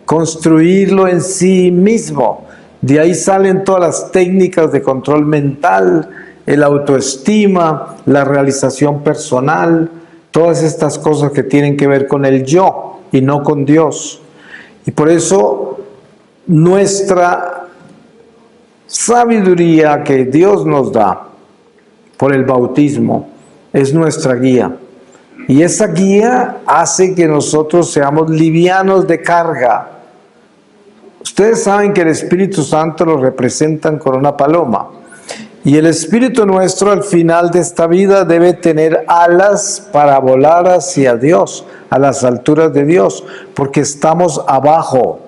Construirlo en sí mismo. De ahí salen todas las técnicas de control mental, el autoestima, la realización personal, todas estas cosas que tienen que ver con el yo y no con Dios. Y por eso nuestra sabiduría que Dios nos da por el bautismo es nuestra guía. Y esa guía hace que nosotros seamos livianos de carga. Ustedes saben que el Espíritu Santo lo representan con una paloma. Y el espíritu nuestro al final de esta vida debe tener alas para volar hacia Dios, a las alturas de Dios, porque estamos abajo.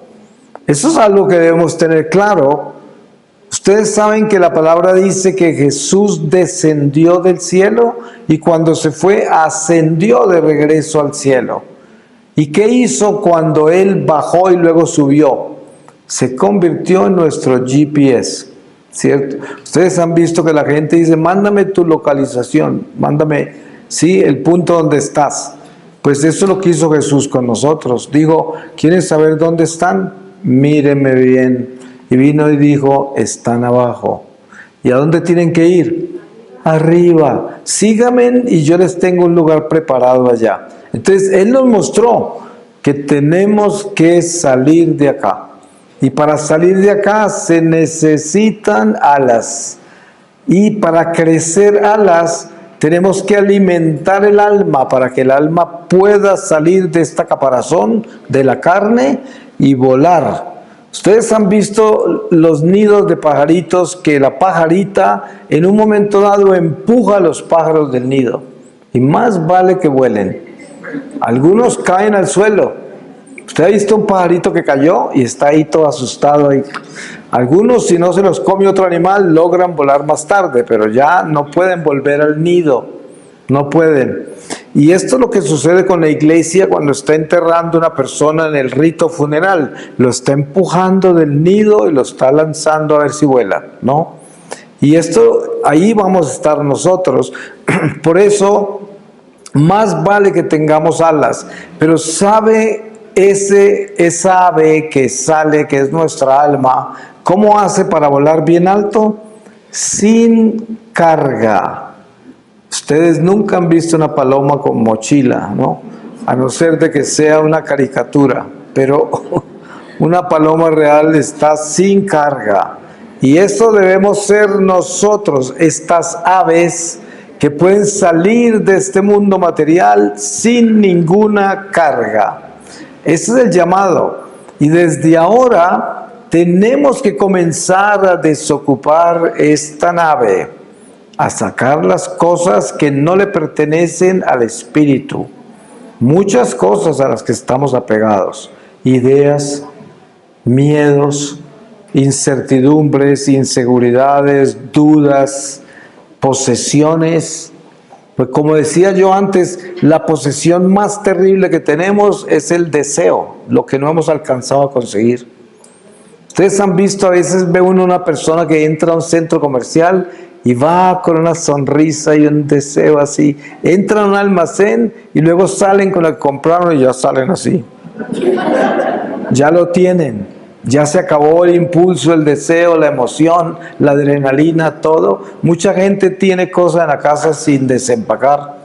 Eso es algo que debemos tener claro. Ustedes saben que la palabra dice que Jesús descendió del cielo y cuando se fue ascendió de regreso al cielo. ¿Y qué hizo cuando Él bajó y luego subió? Se convirtió en nuestro GPS. ¿Cierto? Ustedes han visto que la gente dice, mándame tu localización, mándame, sí, el punto donde estás. Pues eso es lo que hizo Jesús con nosotros. Dijo, ¿quieren saber dónde están? Mírenme bien. Y vino y dijo, están abajo. ¿Y a dónde tienen que ir? Arriba. Síganme y yo les tengo un lugar preparado allá. Entonces, Él nos mostró que tenemos que salir de acá. Y para salir de acá se necesitan alas. Y para crecer alas tenemos que alimentar el alma para que el alma pueda salir de esta caparazón de la carne y volar. Ustedes han visto los nidos de pajaritos que la pajarita en un momento dado empuja a los pájaros del nido. Y más vale que vuelen. Algunos caen al suelo. Usted ha visto un pajarito que cayó y está ahí todo asustado. Algunos, si no se los come otro animal, logran volar más tarde, pero ya no pueden volver al nido. No pueden. Y esto es lo que sucede con la iglesia cuando está enterrando a una persona en el rito funeral. Lo está empujando del nido y lo está lanzando a ver si vuela, ¿no? Y esto, ahí vamos a estar nosotros. Por eso, más vale que tengamos alas. Pero ¿sabe esa ave que sale, que es nuestra alma, cómo hace para volar bien alto? Sin carga. Ustedes nunca han visto una paloma con mochila, ¿no? A no ser de que sea una caricatura, pero Una paloma real está sin carga. Y eso debemos ser nosotros, estas aves que pueden salir de este mundo material sin ninguna carga. Ese es el llamado. Y desde ahora tenemos que comenzar a desocupar esta nave, a sacar las cosas que no le pertenecen al espíritu. Muchas cosas a las que estamos apegados. Ideas, miedos, incertidumbres, inseguridades, dudas, posesiones. Pues como decía yo antes, la posesión más terrible que tenemos es el deseo, lo que no hemos alcanzado a conseguir. Ustedes han visto, a veces ve uno una persona que entra a un centro comercial y va con una sonrisa y un deseo así. Entra a un almacén y luego salen con lo que compraron y ya salen así. Ya lo tienen. Ya se acabó el impulso, el deseo, la emoción, la adrenalina, todo. Mucha gente tiene cosas en la casa sin desempacar.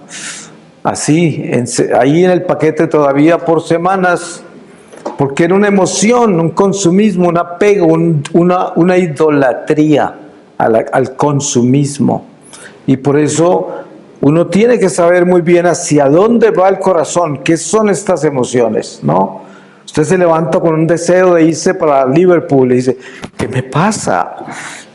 Así, ahí en el paquete todavía por semanas. Porque era una emoción, un consumismo, un apego, una idolatría al consumismo. Y por eso uno tiene que saber muy bien hacia dónde va el corazón, qué son estas emociones, ¿no? Usted se levanta con un deseo de irse para Liverpool y dice, ¿qué me pasa?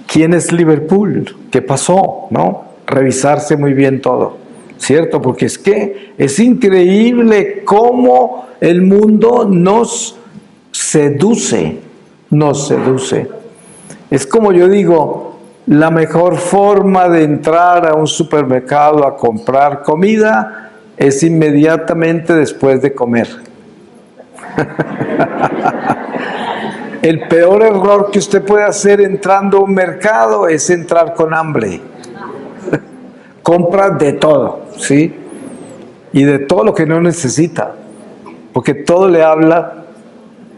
¿Quién es Liverpool? ¿Qué pasó? ¿No? Revisarse muy bien todo, ¿cierto? Porque es que es increíble cómo el mundo nos seduce, Es como yo digo, la mejor forma de entrar a un supermercado a comprar comida es inmediatamente después de comer. El peor error que usted puede hacer entrando a un mercado es entrar con hambre. Compra de todo, ¿sí? Y de todo lo que no necesita. Porque todo le habla,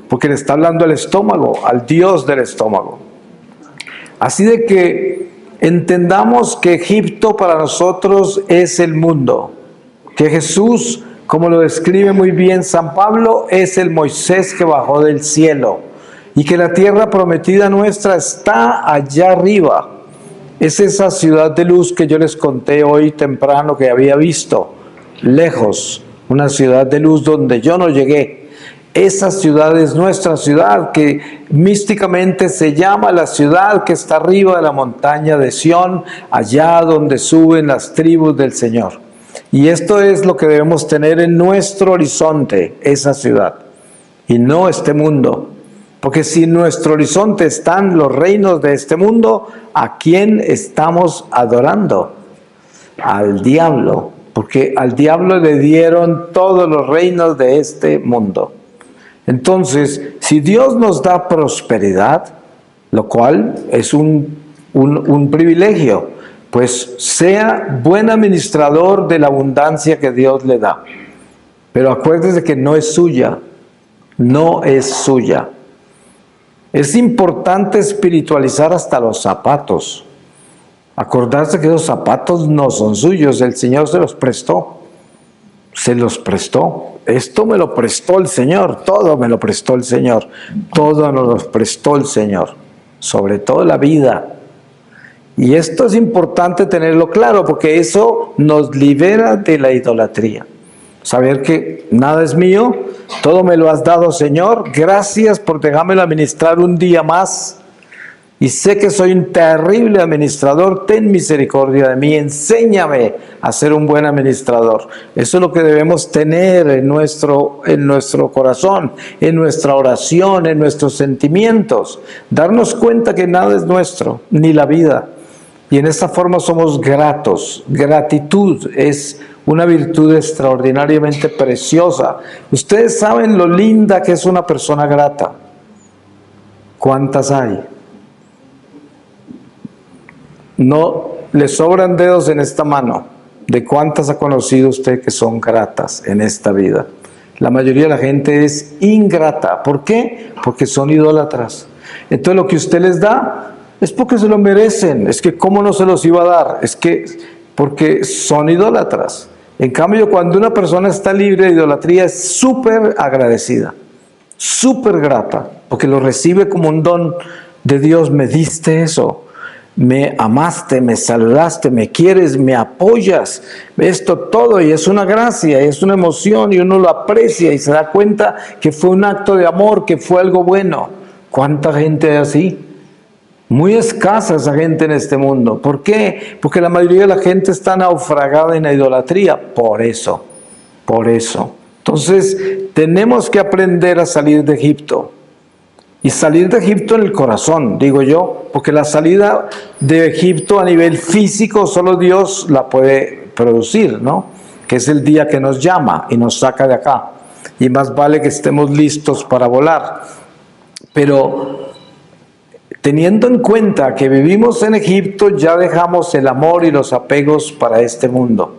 porque le está hablando al estómago, al Dios del estómago. Así de que entendamos que Egipto para nosotros es el mundo. Que Jesús, como lo describe muy bien San Pablo, es el Moisés que bajó del cielo y que la tierra prometida nuestra está allá arriba. Es esa ciudad de luz que yo les conté hoy temprano que había visto, lejos, una ciudad de luz donde yo no llegué. Esa ciudad es nuestra ciudad, que místicamente se llama la ciudad que está arriba de la montaña de Sión, allá donde suben las tribus del Señor. Y esto es lo que debemos tener en nuestro horizonte, esa ciudad, y no este mundo. Porque si en nuestro horizonte están los reinos de este mundo, ¿a quién estamos adorando? Al diablo, porque al diablo le dieron todos los reinos de este mundo. Entonces, si Dios nos da prosperidad, lo cual es un privilegio, pues sea buen administrador de la abundancia que Dios le da. Pero acuérdese que no es suya, no es suya. Es importante espiritualizar hasta los zapatos. Acordarse que los zapatos no son suyos, el Señor se los prestó. Se los prestó. Esto me lo prestó el Señor, todo me lo prestó el Señor. Todo nos lo prestó el Señor, sobre todo la vida. Y esto es importante tenerlo claro porque eso nos libera de la idolatría. Saber que nada es mío, todo me lo has dado, Señor. Gracias por dejármelo administrar un día más. Y sé que soy un terrible administrador. Ten misericordia de mí. Enséñame a ser un buen administrador. Eso es lo que debemos tener en nuestro corazón, en nuestra oración, en nuestros sentimientos. Darnos cuenta que nada es nuestro, ni la vida. Y en esta forma somos gratos. Gratitud es una virtud extraordinariamente preciosa. Ustedes saben lo linda que es una persona grata. ¿Cuántas hay? No le sobran dedos en esta mano. ¿De cuántas ha conocido usted que son gratas en esta vida? La mayoría de la gente es ingrata. ¿Por qué? Porque son idólatras. Entonces lo que usted les da es porque se lo merecen. Es que ¿cómo no se los iba a dar? Es que porque son idólatras. En cambio, cuando una persona está libre de idolatría, es súper agradecida, súper grata. porque lo recibe como un don de Dios. Me diste eso, me amaste, me saludaste, me quieres, me apoyas, esto todo, y es una gracia, es una emoción, y uno lo aprecia y se da cuenta que fue un acto de amor, que fue algo bueno. ¿Cuánta gente hay así? Muy escasa esa gente en este mundo. ¿Por qué? Porque la mayoría de la gente está naufragada en la idolatría. Por eso. Entonces, tenemos que aprender a salir de Egipto. Y salir de Egipto en el corazón, digo yo, porque la salida de Egipto a nivel físico solo Dios la puede producir, ¿no? Que es el día que nos llama y nos saca de acá. Y más vale que estemos listos para volar. Pero teniendo en cuenta que vivimos en Egipto, ya dejamos el amor y los apegos para este mundo.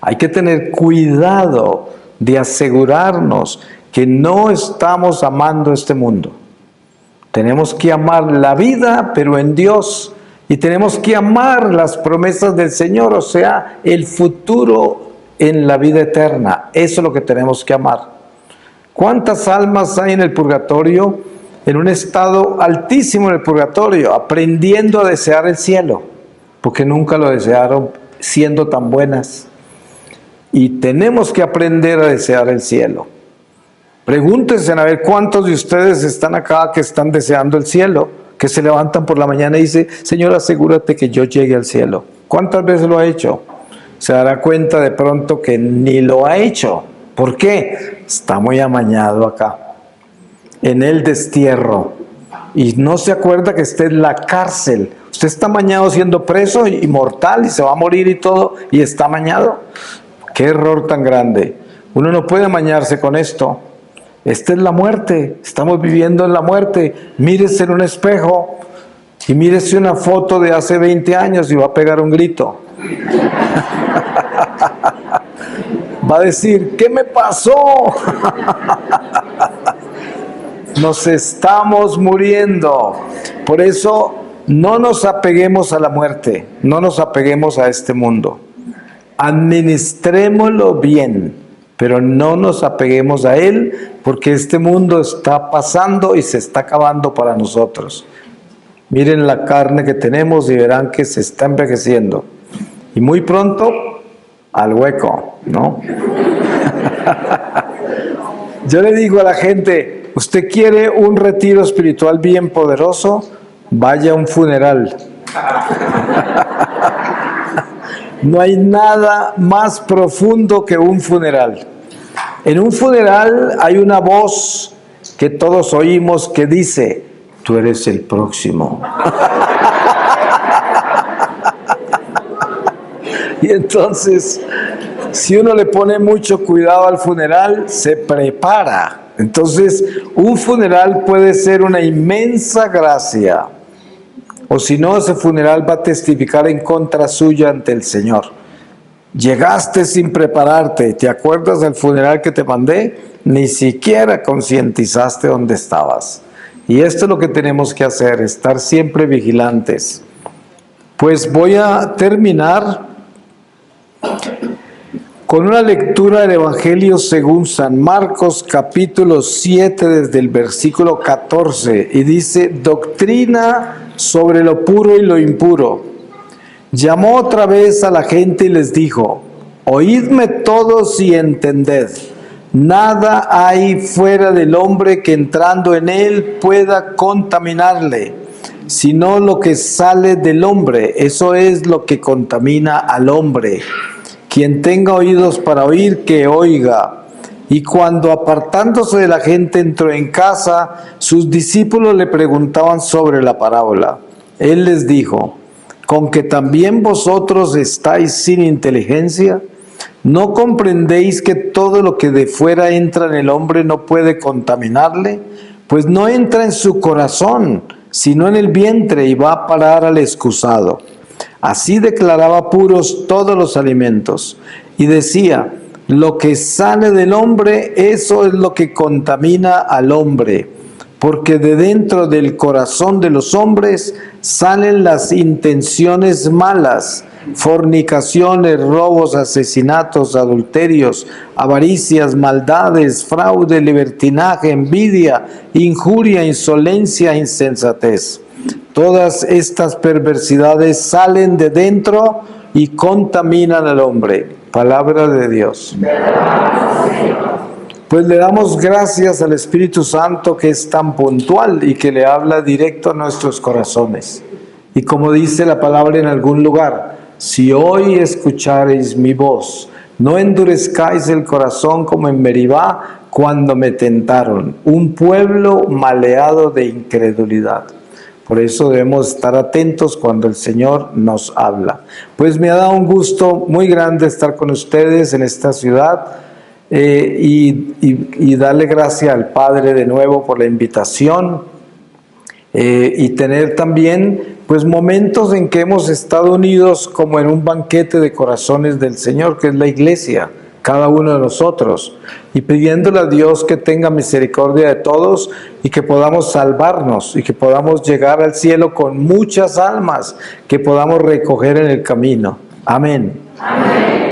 Hay que tener cuidado de asegurarnos que no estamos amando este mundo. Tenemos que amar la vida, pero en Dios. Y tenemos que amar las promesas del Señor, o sea, el futuro en la vida eterna. Eso es lo que tenemos que amar. ¿Cuántas almas hay en el purgatorio? En un estado altísimo en el purgatorio, aprendiendo a desear el cielo, porque nunca lo desearon siendo tan buenas. Y tenemos que aprender a desear el cielo. Pregúntense a ver cuántos de ustedes están acá que están deseando el cielo, que se levantan por la mañana y dicen, Señor, asegúrate que yo llegue al cielo. ¿Cuántas veces lo ha hecho? Se dará cuenta de pronto que ni lo ha hecho. ¿Por qué? Está muy amañado acá, en el destierro, y no se acuerda que esté en la cárcel. Usted está amañado siendo preso y mortal, y se va a morir y todo, y está amañado. ¡Qué error tan grande! Uno no puede amañarse con esto. Esta es la muerte, estamos viviendo en la muerte. Mírese en un espejo y mírese una foto de hace 20 años y va a pegar un grito. Va a decir, ¿qué me pasó? Nos estamos muriendo. Por eso no nos apeguemos a la muerte, no nos apeguemos a este mundo. Administrémoslo bien, pero no nos apeguemos a él, porque este mundo está pasando y se está acabando para nosotros. Miren la carne que tenemos y verán que se está envejeciendo. Y muy pronto al hueco, ¿no? Yo le digo a la gente, ¿usted quiere un retiro espiritual bien poderoso? Vaya a un funeral. No hay nada más profundo que un funeral. En un funeral hay una voz que todos oímos que dice, tú eres el próximo. Y entonces, si uno le pone mucho cuidado al funeral, se prepara. Entonces, un funeral puede ser una inmensa gracia. O si no, ese funeral va a testificar en contra suya ante el Señor. Llegaste sin prepararte. ¿Te acuerdas del funeral que te mandé? Ni siquiera concientizaste dónde estabas. Y esto es lo que tenemos que hacer, estar siempre vigilantes. Pues voy a terminar con una lectura del Evangelio según San Marcos, capítulo 7, desde el versículo 14, y dice, doctrina sobre lo puro y lo impuro. Llamó otra vez a la gente y les dijo, oídme todos y entended, nada hay fuera del hombre que entrando en él pueda contaminarle, sino lo que sale del hombre, eso es lo que contamina al hombre. Quien tenga oídos para oír, que oiga. Y cuando apartándose de la gente entró en casa, sus discípulos le preguntaban sobre la parábola. Él les dijo, ¿con que también vosotros estáis sin inteligencia? ¿No comprendéis que todo lo que de fuera entra en el hombre no puede contaminarle? Pues no entra en su corazón, sino en el vientre y va a parar al excusado. Así declaraba puros todos los alimentos y decía, lo que sale del hombre, eso es lo que contamina al hombre, porque de dentro del corazón de los hombres salen las intenciones malas, fornicaciones, robos, asesinatos, adulterios, avaricias, maldades, fraude, libertinaje, envidia, injuria, insolencia, insensatez. Todas estas perversidades salen de dentro y contaminan al hombre. Palabra de Dios. Pues le damos gracias al Espíritu Santo, que es tan puntual y que le habla directo a nuestros corazones. Y como dice la palabra en algún lugar, si hoy escuchareis mi voz, no endurezcáis el corazón como en Meribá, cuando me tentaron, un pueblo maleado de incredulidad. Por eso debemos estar atentos cuando el Señor nos habla. Pues me ha dado un gusto muy grande estar con ustedes en esta ciudad y darle gracias al Padre de nuevo por la invitación y tener también pues momentos en que hemos estado unidos como en un banquete de corazones del Señor, que es la iglesia, cada uno de nosotros, y pidiéndole a Dios que tenga misericordia de todos y que podamos salvarnos y que podamos llegar al cielo con muchas almas que podamos recoger en el camino. Amén. Amén.